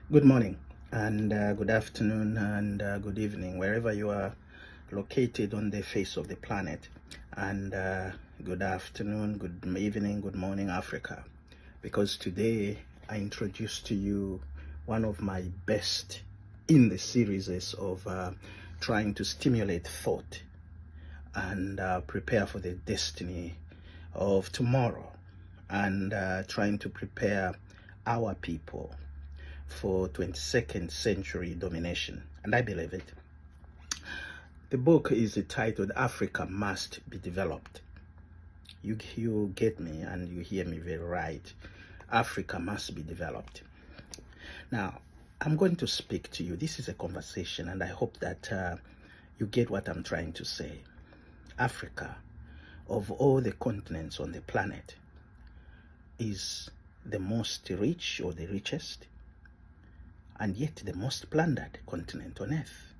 Good morning and good afternoon and good evening, wherever you are located on the face of the planet. And good afternoon, good evening, good morning, Africa. Because today I introduce to you one of my best in the series of trying to stimulate thought and prepare for the destiny of tomorrow, and trying to prepare our people for 22nd century domination. And I believe it. The book is titled Africa Must Be Developed. You get me and you hear me very right. Africa must be developed. Now, I'm going to speak to you. This is a conversation, and I hope that you get what I'm trying to say. Africa, of all the continents on the planet, is the most rich, or the richest, and yet the most plundered continent on earth.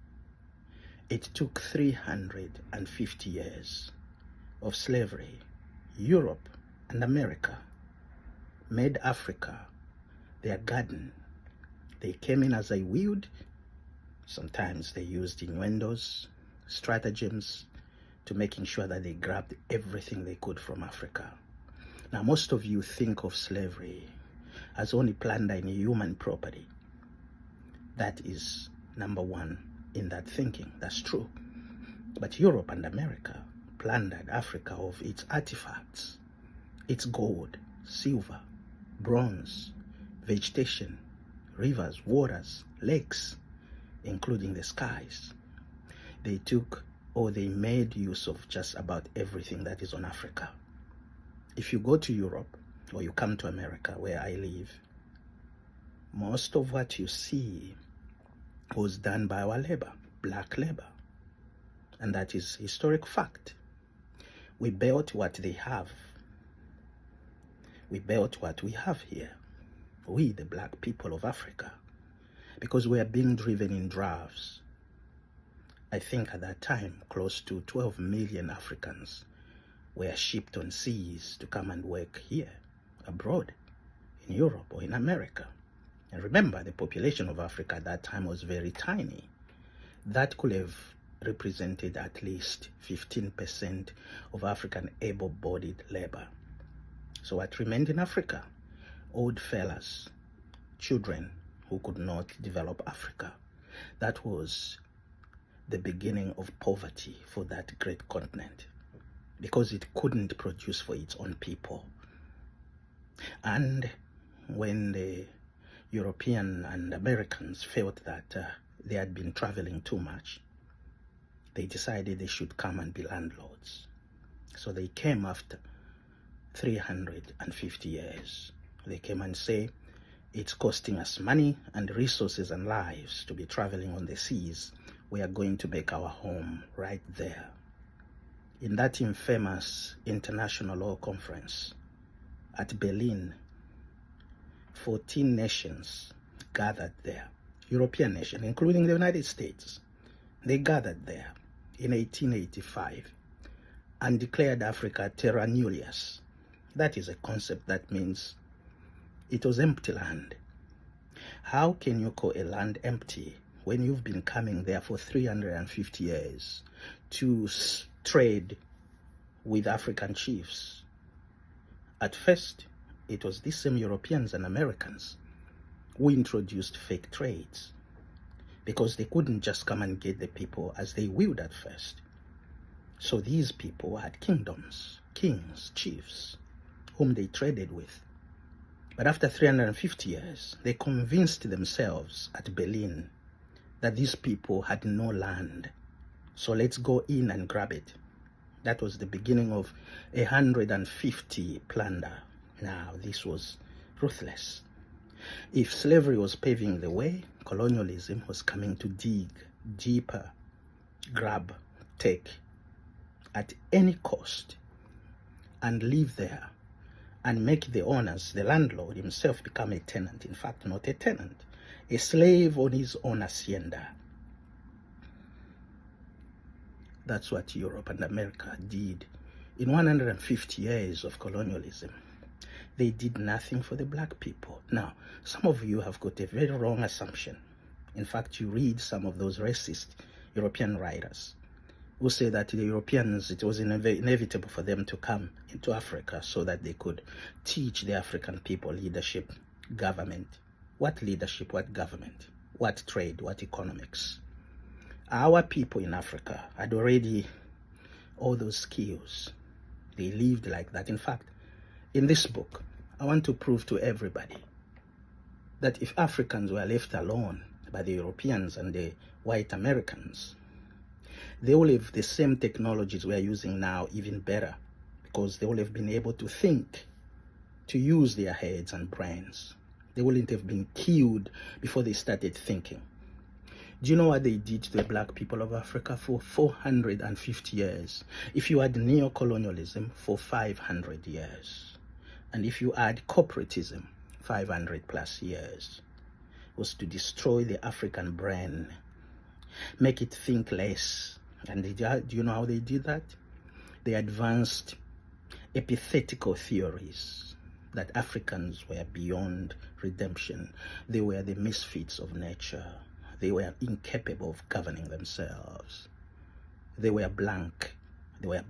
It took 350 years of slavery. Europe and America made Africa their garden. They came in as a weed. Sometimes they used innuendos, stratagems, to making sure that they grabbed everything they could from Africa. Now, most of you think of slavery as only plundering human property. That is number one in that thinking. That's true. But Europe and America plundered Africa of its artifacts, its gold, silver, bronze, vegetation, rivers, waters, lakes, including the skies. They took, or they made use of, just about everything that is on Africa. If you go to Europe or you come to America, where I live, most of what you see was done by our labor, black labor. And that is historic fact. We built what they have. We built what we have here. We, the black people of Africa, because we are being driven in drafts. I think at that time, close to 12 million Africans were shipped on seas to come and work here, abroad, in Europe or in America. And remember, the population of Africa at that time was very tiny. That could have represented at least 15% of African able-bodied labor. So what remained in Africa? Old fellas, children who could not develop Africa. That was the beginning of poverty for that great continent, because it couldn't produce for its own people. And when the European and Americans felt that they had been traveling too much, they decided they should come and be landlords. So they came after 350 years. They came and say, it's costing us money and resources and lives to be traveling on the seas. We are going to make our home right there. In that infamous International Law Conference at Berlin, 14 nations gathered there, European nations, including the United States. They gathered there in 1885 and declared Africa terra nullius. That is a concept that means it was empty land. How can you call a land empty when you've been coming there for 350 years to trade with African chiefs? At first, it was these same Europeans and Americans who introduced fake trades, because they couldn't just come and get the people as they willed at first. So these people had kingdoms, kings, chiefs, whom they traded with. But after 350 years, they convinced themselves at Berlin that these people had no land. So let's go in and grab it. That was the beginning of 150 plunder. Now, this was ruthless. If slavery was paving the way, colonialism was coming to dig deeper, grab, take at any cost, and live there, and make the owners, the landlord himself, become a tenant. In fact, not a tenant, a slave on his own hacienda. That's what Europe and America did in 150 years of colonialism. They did nothing for the black people. Now, some of you have got a very wrong assumption. In fact, you read some of those racist European writers who say that the Europeans, it was inevitable for them to come into Africa so that they could teach the African people leadership, government. What leadership, what government, what trade, what economics? Our people in Africa had already all those skills. They lived like that. In fact, in this book, I want to prove to everybody that if Africans were left alone by the Europeans and the white Americans, they will have the same technologies we are using now, even better, because they will have been able to think, to use their heads and brains. They wouldn't have been killed before they started thinking. Do you know what they did to the black people of Africa for 450 years? If you add neocolonialism, for 500 years. And if you add corporatism, 500 plus years, was to destroy the African brain, make it think less. And do you know how they did that? They advanced epithetical theories that Africans were beyond redemption. They were the misfits of nature. They were incapable of governing themselves. They were blank. They were